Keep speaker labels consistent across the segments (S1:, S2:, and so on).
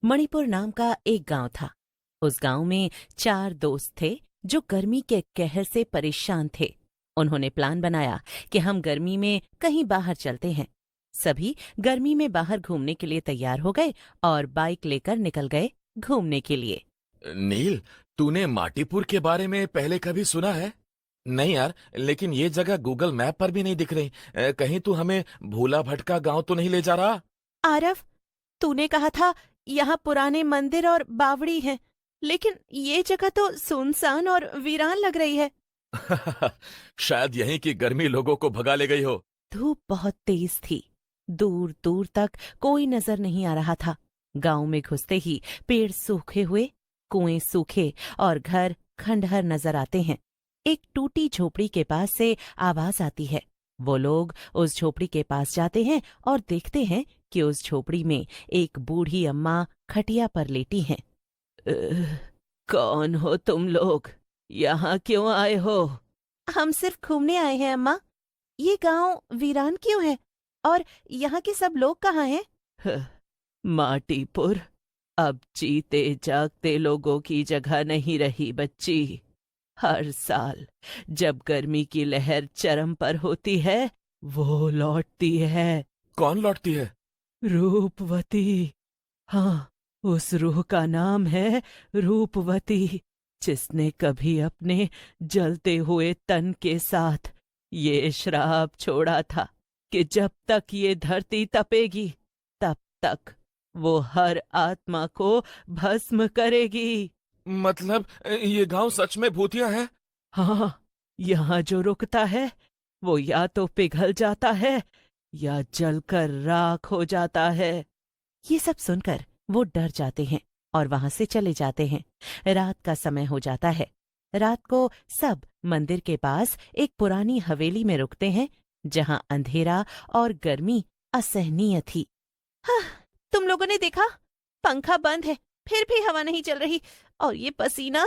S1: मणिपुर नाम का एक गांव था। उस गांव में 4 दोस्त थे जो गर्मी के कहर से परेशान थे। उन्होंने प्लान बनाया कि हम गर्मी में कहीं बाहर चलते हैं। सभी गर्मी में बाहर घूमने के लिए तैयार हो गए और बाइक लेकर निकल गए घूमने के लिए।
S2: नील, तूने माटीपुर के बारे में पहले कभी सुना है? नहीं यार, लेकिन ये जगह गूगल मैप पर भी नहीं दिख रही। कहीं तू हमें भूला भटका गांव तो नहीं ले जा रहा?
S1: आरव, तूने कहा था यहाँ पुराने मंदिर और बावड़ी हैं, लेकिन ये जगह तो सुनसान और वीरान लग रही है।
S2: शायद यहीं की गर्मी लोगों को भगा ले गई हो।
S1: धूप बहुत तेज थी। दूर दूर तक कोई नजर नहीं आ रहा था। गांव में घुसते ही पेड़ सूखे हुए, कुएं सूखे और घर खंडहर नजर आते हैं। एक टूटी झोपड़ी के पास से आवाज आती है। वो लोग उस झोपड़ी के पास जाते हैं और देखते हैं कि उस झोपड़ी में एक बूढ़ी अम्मा खटिया पर लेटी हैं। कौन हो तुम लोग? यहाँ क्यों आए हो? हम सिर्फ घूमने आए हैं अम्मा। ये गांव वीरान क्यों है और यहाँ के सब लोग कहाँ हैं? माटीपुर अब जीते जागते लोगों की जगह नहीं रही बच्ची। हर साल जब गर्मी की लहर चरम पर होती है, वो लौटती है।
S2: कौन लौटती है?
S1: रूपवती। हाँ, उस रूह का नाम है रूपवती, जिसने कभी अपने जलते हुए तन के साथ ये श्राप छोड़ा था कि जब तक ये धरती तपेगी तब तक वो हर आत्मा को भस्म करेगी।
S2: मतलब ये गांव सच में भूतिया है?
S1: हाँ, यहाँ जो रुकता है वो या तो पिघल जाता है या जलकर राख हो जाता है। ये सब सुनकर वो डर जाते हैं और वहां से चले जाते हैं। रात का समय हो जाता है। रात को सब मंदिर के पास एक पुरानी हवेली में रुकते हैं, जहां अंधेरा और गर्मी असहनीय थी। हाँ, तुम लोगों ने देखा? पंखा बंद है, फिर भी हवा नहीं चल रही, और ये पसीना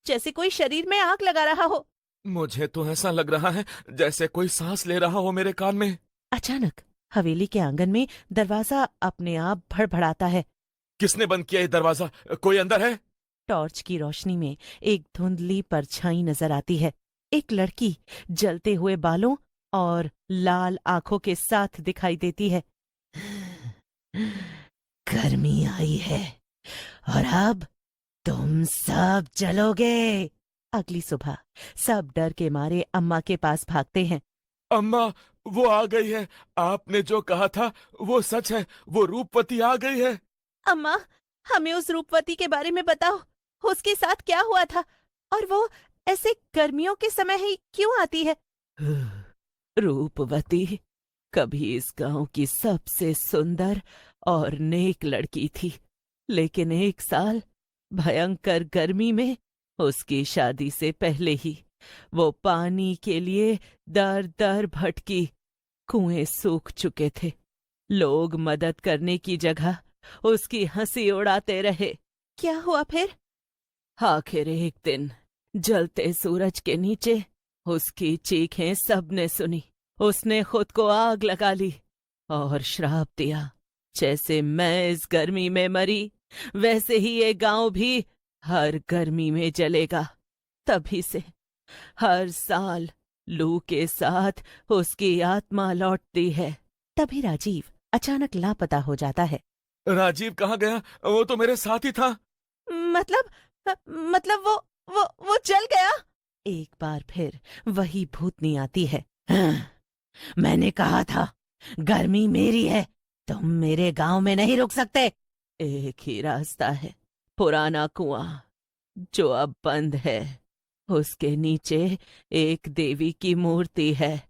S1: जैसे कोई शरीर में आग लगा रहा हो।
S2: मुझे तो ऐसा लग रहा है जैसे कोई सांस ले रहा हो मेरे कान में।
S1: अचानक हवेली के आंगन में दरवाजा अपने आप भड़भड़ाता है।
S2: किसने बंद किया ये दरवाजा? कोई अंदर है?
S1: टॉर्च की रोशनी में एक धुंधली परछाई नजर आती है। एक लड़की जलते हुए बालों और लाल आंखों के साथ दिखाई देती है। गर्मी आई है और अब तुम सब जलोगे। अगली सुबह सब डर के मारे अम्मा के पास भागते हैं।
S2: अम्मा, वो आ गई है। आपने जो कहा था वो सच है। वो रूपवती आ गई है।
S1: अम्मा, हमें उस रूपवती के बारे में बताओ। उसके साथ क्या हुआ था और वो ऐसे गर्मियों के समय ही क्यों आती है? रूपवती कभी इस गांव की सबसे सुंदर और नेक लड़की थी, लेकिन एक साल भयंकर गर्मी में उसकी शादी से पहले ही वो पानी के लिए दर दर भटकी। कुएं सूख चुके थे। लोग मदद करने की जगह उसकी हंसी उड़ाते रहे। क्या हुआ फिर? आखिर एक दिन जलते सूरज के नीचे उसकी चीखें सबने सुनी। उसने खुद को आग लगा ली और श्राप दिया, जैसे मैं इस गर्मी में मरी वैसे ही ये गांव भी हर गर्मी में जलेगा। तभी से हर साल लू के साथ उसकी आत्मा लौटती है। तभी राजीव अचानक लापता हो जाता है।
S2: राजीव कहाँ गया? वो तो मेरे साथ ही था।
S1: मतलब मतलब वो जल गया। एक बार फिर वही भूतनी आती है। हाँ, मैंने कहा था गर्मी मेरी है, तुम मेरे गांव में नहीं रुक सकते। एक ही रास्ता है, पुराना कुआं जो अब बंद है। उसके नीचे एक देवी की मूर्ति है।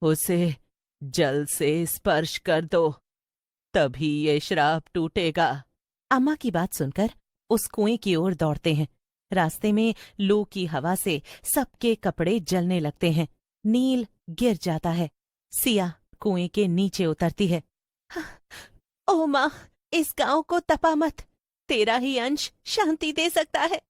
S1: उसे जल से स्पर्श कर दो, तभी ये श्राप टूटेगा। अम्मा की बात सुनकर उस कुएं की ओर दौड़ते हैं। रास्ते में लू की हवा से सबके कपड़े जलने लगते हैं। नील गिर जाता है। सिया कुएं के नीचे उतरती है। ओ माँ, इस गांव को तपा मत, तेरा ही अंश शांति दे सकता है।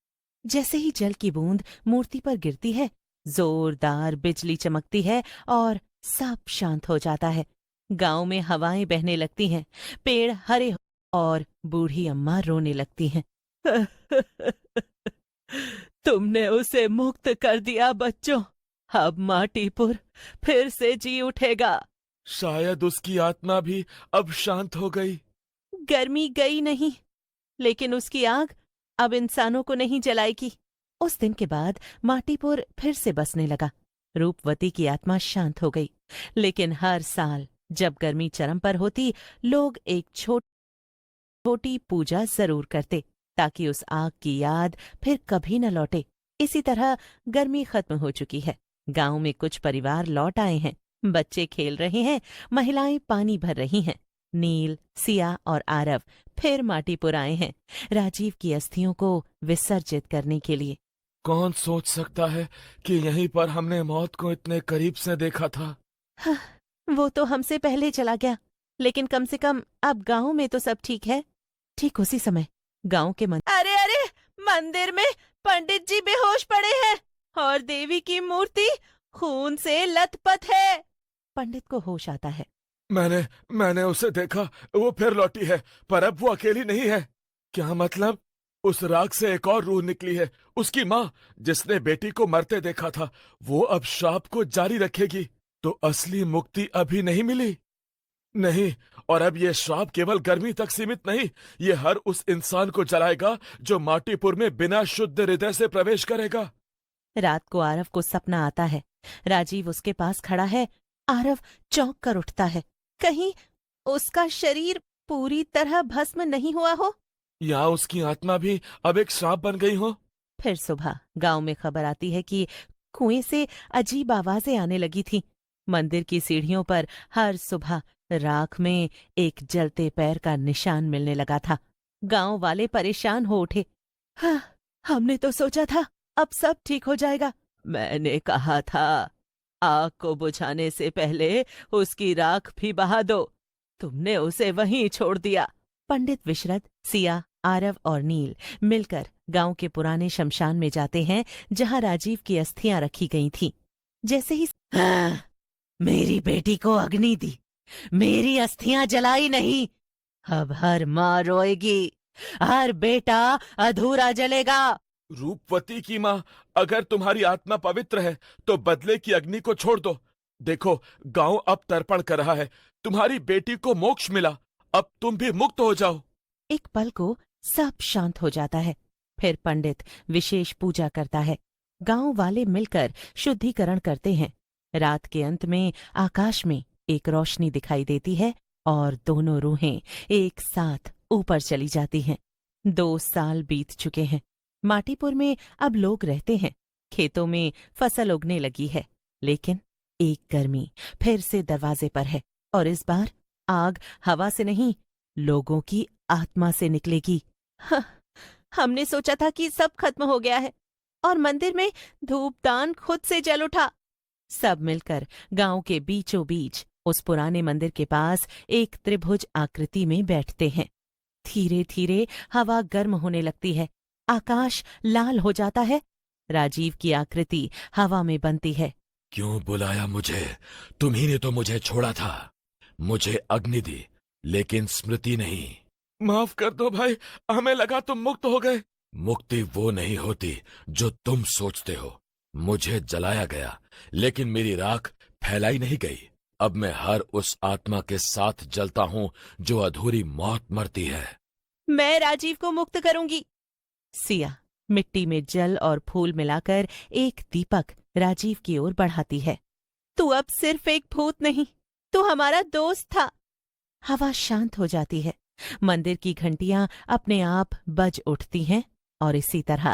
S1: जैसे ही जल की बूंद मूर्ति पर गिरती है, जोरदार बिजली चमकती है और सब शांत हो जाता है। गांव में हवाएं बहने लगती हैं। पेड़ हरे और बूढ़ी अम्मा रोने लगती हैं। तुमने उसे मुक्त कर दिया बच्चों। अब माटीपुर फिर से जी उठेगा।
S2: शायद उसकी आत्मा भी अब शांत हो गई।
S1: गर्मी गई नहीं, लेकिन उसकी आग अब इंसानों को नहीं जलाएगी। उस दिन के बाद माटीपुर फिर से बसने लगा। रूपवती की आत्मा शांत हो गई, लेकिन हर साल जब गर्मी चरम पर होती, लोग एक छोटी पूजा जरूर करते, ताकि उस आग की याद फिर कभी न लौटे। इसी तरह गर्मी खत्म हो चुकी है। गांव में कुछ परिवार लौट आए हैं। बच्चे खेल रहे हैं, महिलाएं पानी भर रही हैं। नील, सिया और आरव फिर माटीपुर आए हैं, राजीव की अस्थियों को विसर्जित करने के लिए।
S2: कौन सोच सकता है कि यहीं पर हमने मौत को इतने करीब से देखा था।
S1: हाँ, वो तो हमसे पहले चला गया, लेकिन कम से कम अब गांव में तो सब ठीक है। ठीक उसी समय गांव के अरे अरे, मंदिर में पंडित जी बेहोश पड़े हैं और देवी की मूर्ति खून से लथपथ है। पंडित को होश आता है।
S2: मैंने उसे देखा, वो फिर लौटी है, पर अब वो अकेली नहीं है। क्या मतलब? उस राख से एक और रूह निकली है, उसकी माँ, जिसने बेटी को मरते देखा था। वो अब श्राप को जारी रखेगी। तो असली मुक्ति अभी नहीं मिली। नहीं, और अब ये श्राप केवल गर्मी तक सीमित नहीं, ये हर उस इंसान को जलाएगा जो माटीपुर में बिना शुद्ध हृदय से प्रवेश करेगा।
S1: रात को आरव को सपना आता है। राजीव उसके पास खड़ा है। आरव चौंक कर उठता है। कहीं उसका शरीर पूरी तरह भस्म नहीं हुआ हो,
S2: या उसकी आत्मा भी अब एक सांप बन गई हो।
S1: फिर सुबह गांव में खबर आती है कि कुएं से अजीब आवाजें आने लगी थीं। मंदिर की सीढ़ियों पर हर सुबह राख में एक जलते पैर का निशान मिलने लगा था। गांव वाले परेशान हो उठे। हाँ, हमने तो सोचा था अब सब ठीक हो जाएगा। मैंने कहा था, आग को बुझाने से पहले उसकी राख भी बहा दो। तुमने उसे वहीं छोड़ दिया। पंडित विशरद, सिया, आरव और नील मिलकर गांव के पुराने शमशान में जाते हैं, जहां राजीव की अस्थियां रखी गई थीं। जैसे ही मेरी बेटी को अग्नि दी, मेरी अस्थियां जलाई नहीं। अब हर माँ रोएगी, हर बेटा अधूरा जलेगा।
S2: रूपवती की माँ, अगर तुम्हारी आत्मा पवित्र है तो बदले की अग्नि को छोड़ दो। देखो, गांव अब तर्पण कर रहा है। तुम्हारी बेटी को मोक्ष मिला, अब तुम भी मुक्त हो जाओ।
S1: एक पल को सब शांत हो जाता है। फिर पंडित विशेष पूजा करता है। गांव वाले मिलकर शुद्धिकरण करते हैं। रात के अंत में आकाश में एक रोशनी दिखाई देती है और दोनों रूहें एक साथ ऊपर चली जाती हैं। 2 साल बीत चुके हैं। माटीपुर में अब लोग रहते हैं। खेतों में फसल उगने लगी है, लेकिन एक गर्मी फिर से दरवाजे पर है, और इस बार आग हवा से नहीं, लोगों की आत्मा से निकलेगी। हमने सोचा था कि सब खत्म हो गया है, और मंदिर में धूपदान खुद से जल उठा। सब मिलकर गांव के बीचों बीच उस पुराने मंदिर के पास एक त्रिभुज आकृति में बैठते हैं। धीरे धीरे हवा गर्म होने लगती है, आकाश लाल हो जाता है। राजीव की आकृति हवा में बनती है।
S2: क्यों बुलाया मुझे? तुम्ही ने तो मुझे छोड़ा था। मुझे अग्नि दी, लेकिन स्मृति नहीं। माफ कर दो भाई, हमें लगा तुम मुक्त हो गए। मुक्ति वो नहीं होती जो तुम सोचते हो। मुझे जलाया गया, लेकिन मेरी राख फैलाई नहीं गई। अब मैं हर उस आत्मा के साथ जलता हूँ जो अधूरी मौत मरती है।
S1: मैं राजीव को मुक्त करूंगी। सिया मिट्टी में जल और फूल मिलाकर एक दीपक राजीव की ओर बढ़ाती है। तू अब सिर्फ एक भूत नहीं, तू हमारा दोस्त था। हवा शांत हो जाती है। मंदिर की घंटियां अपने आप बज उठती हैं, और इसी तरह